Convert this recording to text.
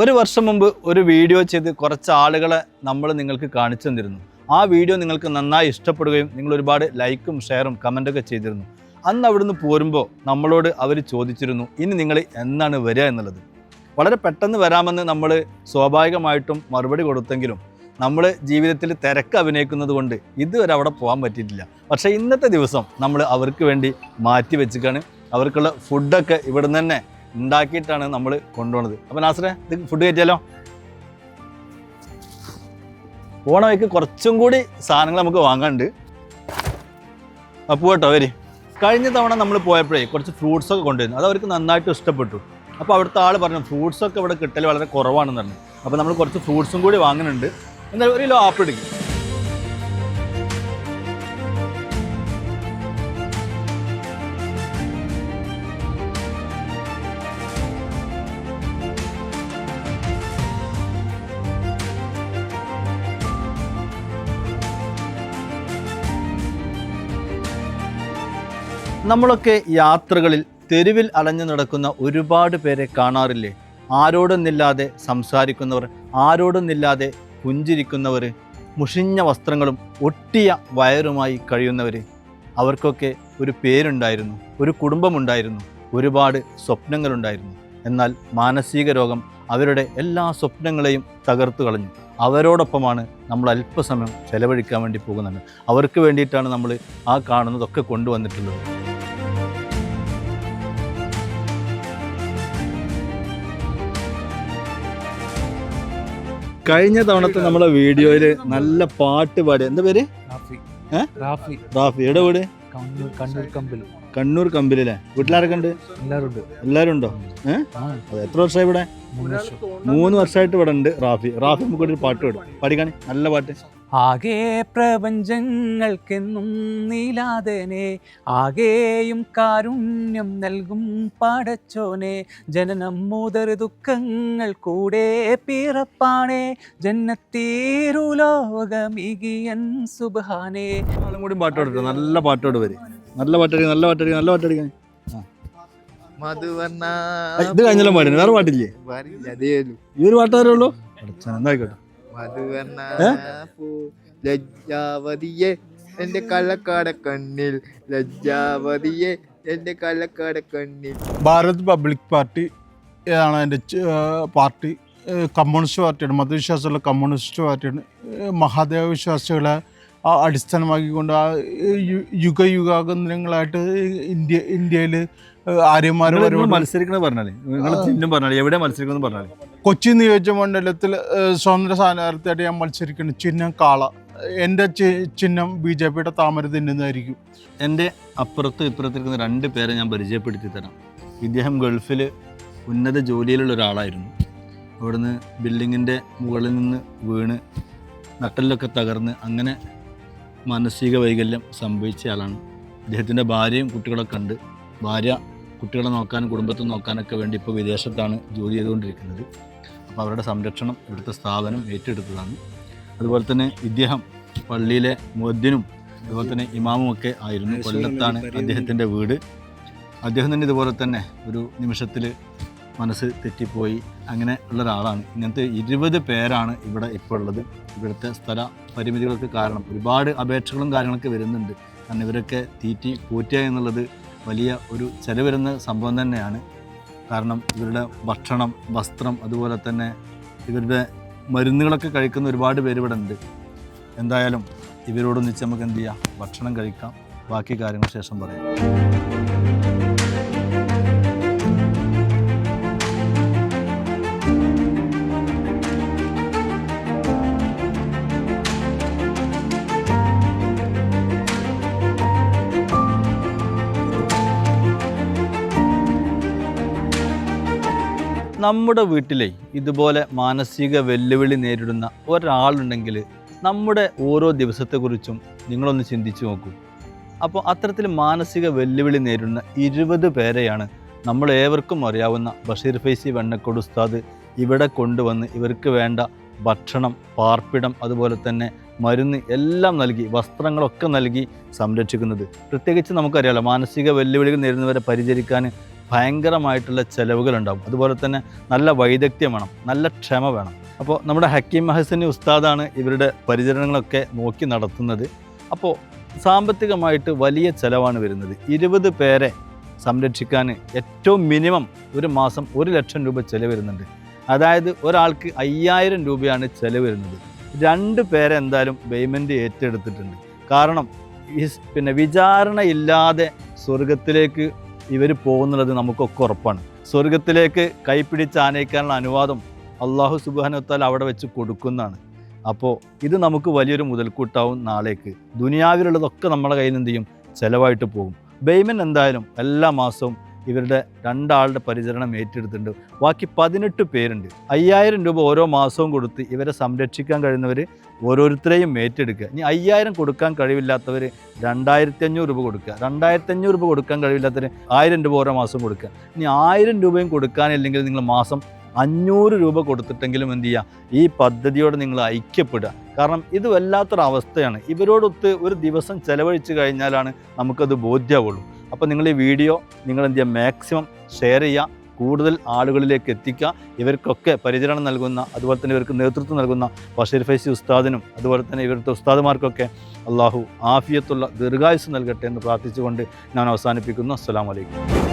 ഒരു വർഷം മുമ്പ് ഒരു വീഡിയോ ചെയ്ത് കുറച്ച് ആളുകളെ നമ്മൾ നിങ്ങൾക്ക് കാണിച്ചു തന്നിരുന്നു. ആ വീഡിയോ നിങ്ങൾക്ക് നന്നായി ഇഷ്ടപ്പെടുകയും നിങ്ങൾ ഒരുപാട് ലൈക്കും ഷെയറും കമൻറ്റൊക്കെ ചെയ്തിരുന്നു. അന്ന് അവിടുന്ന് പോരുമ്പോൾ നമ്മളോട് അവർ ചോദിച്ചിരുന്നു, ഇനി നിങ്ങൾ എന്നാണ് വരിക എന്നുള്ളത്. വളരെ പെട്ടെന്ന് വരാമെന്ന് നമ്മൾ സ്വാഭാവികമായിട്ടും മറുപടി കൊടുത്തെങ്കിലും നമ്മൾ ജീവിതത്തിൽ തിരക്ക് അഭിനയിക്കുന്നത് കൊണ്ട് ഇതുവരെ അവിടെ പോകാൻ പറ്റിയിട്ടില്ല. പക്ഷേ ഇന്നത്തെ ദിവസം നമ്മൾ അവർക്ക് വേണ്ടി മാറ്റി വെച്ചിട്ടാണ്. അവർക്കുള്ള ഫുഡൊക്കെ ഇവിടെ നിന്ന് തന്നെ ഉണ്ടാക്കിയിട്ടാണ് നമ്മൾ കൊണ്ടുപോകുന്നത്. അപ്പോൾ നാസറേ, ഇത് ഫുഡ് കയറ്റിയാലോ? പോണ വഴിക്ക് കുറച്ചും കൂടി സാധനങ്ങൾ നമുക്ക് വാങ്ങാനുണ്ട്. അപ്പോൾ കേട്ടോ വരി. കഴിഞ്ഞ തവണ നമ്മൾ പോയപ്പോഴേ കുറച്ച് ഫ്രൂട്ട്സൊക്കെ കൊണ്ടുവരുന്നു. അത് അവർക്ക് നന്നായിട്ട് ഇഷ്ടപ്പെട്ടു. അപ്പോൾ അവിടുത്തെ ആൾ പറഞ്ഞു ഫ്രൂട്ട്സൊക്കെ ഇവിടെ കിട്ടൽ വളരെ കുറവാണെന്ന് പറഞ്ഞു. അപ്പോൾ നമ്മൾ കുറച്ച് ഫ്രൂട്ട്സും കൂടി വാങ്ങുന്നുണ്ട്. എന്തായാലും 1 കിലോ ആപ്പിൾ എടുക്കും. നമ്മളൊക്കെ യാത്രകളിൽ തെരുവിൽ അലഞ്ഞു നടക്കുന്ന ഒരുപാട് പേരെ കാണാറില്ലേ? ആരോടൊന്നില്ലാതെ സംസാരിക്കുന്നവർ, ആരോടൊന്നില്ലാതെ പുഞ്ചിരിക്കുന്നവർ, മുഷിഞ്ഞ വസ്ത്രങ്ങളും ഒട്ടിയ വയറുമായി കഴിയുന്നവർ. അവർക്കൊക്കെ ഒരു പേരുണ്ടായിരുന്നു, ഒരു കുടുംബമുണ്ടായിരുന്നു, ഒരുപാട് സ്വപ്നങ്ങളുണ്ടായിരുന്നു. എന്നാൽ മാനസിക രോഗം അവരുടെ എല്ലാ സ്വപ്നങ്ങളെയും തകർത്തു കളഞ്ഞു. അവരോടൊപ്പമാണ് നമ്മൾ അല്പസമയം ചെലവഴിക്കാൻ വേണ്ടി പോകുന്നത്. അവർക്ക് വേണ്ടിയിട്ടാണ് നമ്മൾ ആ കാണുന്നതൊക്കെ കൊണ്ടുവന്നിട്ടുള്ളത്. കഴിഞ്ഞ തവണത്തെ നമ്മളെ വീഡിയോയിൽ നല്ല പാട്ട് പാടി. എന്താ പേര്? റാഫി. എവിടെ വീട്? കണ്ണൂർ കമ്പിലല്ലേ? വീട്ടിലാരൊക്കെ ഉണ്ട്? എല്ലാവരും ഉണ്ടോ? എത്ര വർഷമായി ഇവിടെ? 3 വർഷമായിട്ട് ഇവിടെ ഉണ്ട് റാഫി. നമുക്കൊരു പാട്ട് പാടും. പാടിക്കാണി, നല്ല പാട്ട്. ആകെ പ്രപഞ്ചങ്ങൾക്കെന്നും നീലാതനെ, ആകെയും കാരുണ്യം നൽകും പടച്ചോനെ, ജനനം മുതൽ ദുഃഖങ്ങൾ കൂടെ പിറപ്പാണേ, ജന്നത്തീരുലോകമികിയൻ സുബ്ഹാനേ. കൂടി പാട്ട് പാടും. നല്ല പാട്ടോട് വരും. നല്ല പാട്ടടിക്കാൻ. ഇത് കഴിഞ്ഞാലും പാടില്ല, വേറെ പാട്ടില്ലേ? ഈ ഒരു പാട്ടുകാരേ ഉള്ളൂ. എന്തായിക്കോട്ടെ. ലജ്ജാവതിയെ എന്റെ കള്ളക്കാട കണ്ണിൽ, ലജ്ജാവതിയെ എന്റെ കള്ളക്കാട കണ്ണിൽ. ഭാരത് പബ്ലിക് പാർട്ടി ആണ് എൻ്റെ പാർട്ടി. കമ്മ്യൂണിസ്റ്റ് പാർട്ടിയാണ്, മതവിശ്വാസമുള്ള കമ്മ്യൂണിസ്റ്റ് പാർട്ടിയാണ്. മഹാദേവ വിശ്വാസികളെ അടിസ്ഥാനമാക്കിക്കൊണ്ട് ആ യുഗാന്തരങ്ങളായിട്ട് ഇന്ത്യയിൽ കൊച്ചി നിയോജക മണ്ഡലത്തിൽ സ്വതന്ത്ര സ്ഥാനാർത്ഥിയായിട്ട് ഞാൻ മത്സരിക്കുന്നു. ചിഹ്നം കാള. എൻ്റെ ചിഹ്നം BJPയുടെ താമര തിന്നുന്നതായിരിക്കും. എൻ്റെ അപ്പുറത്തും ഇപ്പുറത്തിരിക്കുന്ന 2 പേരെ ഞാൻ പരിചയപ്പെടുത്തി തരാം. ഇദ്ദേഹം ഗൾഫിൽ ഉന്നത ജോലിയിലുള്ള ഒരാളായിരുന്നു. അവിടുന്ന് ബിൽഡിങ്ങിൻ്റെ മുകളിൽ നിന്ന് വീണ് നട്ടലിലൊക്കെ തകർന്ന് അങ്ങനെ മാനസിക വൈകല്യം സംഭവിച്ച ആളാണ്. ഇദ്ദേഹത്തിൻ്റെ ഭാര്യയും കുട്ടികളൊക്കെ ഉണ്ട്. ഭാര്യ കുട്ടികളെ നോക്കാനും കുടുംബത്തെ നോക്കാനൊക്കെ വേണ്ടി ഇപ്പോൾ വിദേശത്താണ് ജോലി ചെയ്തുകൊണ്ടിരിക്കുന്നത്. അപ്പോൾ അവരുടെ സംരക്ഷണം ഇവിടുത്തെ സ്ഥാപനം ഏറ്റെടുത്തതാണ്. അതുപോലെ തന്നെ ഇദ്ദേഹം പള്ളിയിലെ മുഅദ്ദിനും അതുപോലെ തന്നെ ഇമാമും ഒക്കെ ആയിരുന്നു. കൊല്ലത്താണ് അദ്ദേഹത്തിൻ്റെ വീട്. അദ്ദേഹം തന്നെ ഇതുപോലെ തന്നെ ഒരു നിമിഷത്തിൽ മനസ്സ് തെറ്റിപ്പോയി അങ്ങനെ ഉള്ള ഒരാളാണ്. ഇങ്ങനത്തെ 20 പേരാണ് ഇവിടെ ഇപ്പോൾ ഉള്ളത്. ഇവിടുത്തെ സ്ഥല പരിമിതികൾക്ക് കാരണം ഒരുപാട് അപേക്ഷകളും കാര്യങ്ങളൊക്കെ വരുന്നുണ്ട്. കാരണം ഇവരൊക്കെ പോറ്റുക എന്നുള്ളത് വലിയ ഒരു ചെലവ് വരുന്ന സംഭവം തന്നെയാണ്. കാരണം ഇവരുടെ ഭക്ഷണം, വസ്ത്രം, അതുപോലെ തന്നെ ഇവരുടെ മരുന്നുകളൊക്കെ കഴിക്കുന്ന ഒരുപാട് പേര് ഇവിടെ ഉണ്ട്. എന്തായാലും ഇവരോടൊന്നിച്ച് നമുക്ക് എന്ത് ചെയ്യാം, ഭക്ഷണം കഴിക്കാം. ബാക്കി കാര്യങ്ങൾ ശേഷം പറയാം. നമ്മുടെ വീട്ടിലെ ഇതുപോലെ മാനസിക വെല്ലുവിളി നേരിടുന്ന ഒരാളുണ്ടെങ്കിൽ നമ്മുടെ ഓരോ ദിവസത്തെക്കുറിച്ചും നിങ്ങളൊന്ന് ചിന്തിച്ചു നോക്കൂ. അപ്പോൾ അത്തരത്തിൽ മാനസിക വെല്ലുവിളി നേരിടുന്ന 20 പേരെയാണ് നമ്മളേവർക്കും അറിയാവുന്ന ബഷീർ ഫൈസി വെണ്ണക്കോട് ഉസ്താദ് ഇവിടെ കൊണ്ടുവന്ന് ഇവർക്ക് വേണ്ട ഭക്ഷണം, പാർപ്പിടം, അതുപോലെ തന്നെ മരുന്ന് എല്ലാം നൽകി, വസ്ത്രങ്ങളൊക്കെ നൽകി സംരക്ഷിക്കുന്നത്. പ്രത്യേകിച്ച് നമുക്കറിയാമല്ലോ, മാനസിക വെല്ലുവിളികൾ നേരിടുന്നവരെ പരിചരിക്കാൻ ഭയങ്കരമായിട്ടുള്ള ചിലവുകളുണ്ടാകും. അതുപോലെ തന്നെ നല്ല വൈദഗ്ധ്യം വേണം, നല്ല ക്ഷമ വേണം. അപ്പോൾ നമ്മുടെ ഹക്കീം മഹസിനി ഉസ്താദാണ് ഇവരുടെ പരിചരണങ്ങളൊക്കെ നോക്കി നടത്തുന്നത്. അപ്പോൾ സാമ്പത്തികമായിട്ട് വലിയ ചിലവാണ് വരുന്നത്. 20 പേരെ സംരക്ഷിക്കാൻ ഏറ്റവും മിനിമം ഒരു മാസം 1 ലക്ഷം രൂപ ചിലവ് വരുന്നുണ്ട്. അതായത് ഒരാൾക്ക് 5000 രൂപയാണ് ചിലവ് വരുന്നത്. 2 പേരെ എന്തായാലും പേയ്മെൻറ്റ് ഏറ്റെടുത്തിട്ടുണ്ട്. കാരണം വിചാരണയില്ലാതെ സ്വർഗത്തിലേക്ക് ഇവർ പോകുന്നുള്ളത് നമുക്കൊക്കെ ഉറപ്പാണ്. സ്വർഗത്തിലേക്ക് കൈപ്പിടിച്ച് ആനയിക്കാനുള്ള അനുവാദം അള്ളാഹു സുബ്ഹാനഹു വ തആല അവിടെ വെച്ച് കൊടുക്കുന്നതാണ്. അപ്പോൾ ഇത് നമുക്ക് വലിയൊരു മുതൽക്കൂട്ടാവും. നാളേക്ക് ദുനിയാവിലുള്ളതൊക്കെ നമ്മുടെ കയ്യിൽ നിന്ന് എന്ത് ചെയ്യും, ചിലവായിട്ട് പോകും. ബെയ്മൻ എന്തായാലും എല്ലാ മാസവും ഇവരുടെ 2 ആളുടെ പരിചരണം ഏറ്റെടുത്തിട്ടുണ്ട്. ബാക്കി 18 പേരുണ്ട്. 5000 രൂപ ഓരോ മാസവും കൊടുത്ത് ഇവരെ സംരക്ഷിക്കാൻ കഴിയുന്നവർ ഓരോരുത്തരെയും ഏറ്റെടുക്കുക. ഇനി 5000 കൊടുക്കാൻ കഴിവില്ലാത്തവർ 2500 രൂപ കൊടുക്കുക. 2500 രൂപ കൊടുക്കാൻ കഴിവില്ലാത്തവർ 1000 രൂപ ഓരോ മാസം കൊടുക്കുക. ഇനി 1000 രൂപയും കൊടുക്കാനില്ലെങ്കിൽ നിങ്ങൾ മാസം 500 രൂപ കൊടുത്തിട്ടെങ്കിലും എന്ത് ചെയ്യുക, ഈ പദ്ധതിയോട് നിങ്ങൾ ഐക്യപ്പെടുക. കാരണം ഇത് വല്ലാത്തൊരവസ്ഥയാണ്. ഇവരോടൊത്ത് ഒരു ദിവസം ചെലവഴിച്ച് കഴിഞ്ഞാലാണ് നമുക്കത് ബോധ്യമാവുള്ളൂ. അപ്പോൾ നിങ്ങൾ ഈ വീഡിയോ നിങ്ങൾ എന്ത് ചെയ്യുക, മാക്സിമം ഷെയർ ചെയ്യുക, കൂടുതൽ ആളുകളിലേക്ക് എത്തിക്കുക. ഇവർക്കൊക്കെ പരിചരണം നൽകുന്ന, അതുപോലെ തന്നെ ഇവർക്ക് നേതൃത്വം നൽകുന്ന ബഷീർ ഫൈസി ഉസ്താദിനും അതുപോലെ തന്നെ ഇവരുടെ ഉസ്താദുമാർക്കൊക്കെ അള്ളാഹു ആഫിയത്തുള്ള ദീർഘായുസ് നൽകട്ടെ എന്ന് പ്രാർത്ഥിച്ചുകൊണ്ട് ഞാൻ അവസാനിപ്പിക്കുന്നു. അസ്സലാമു അലൈക്കും.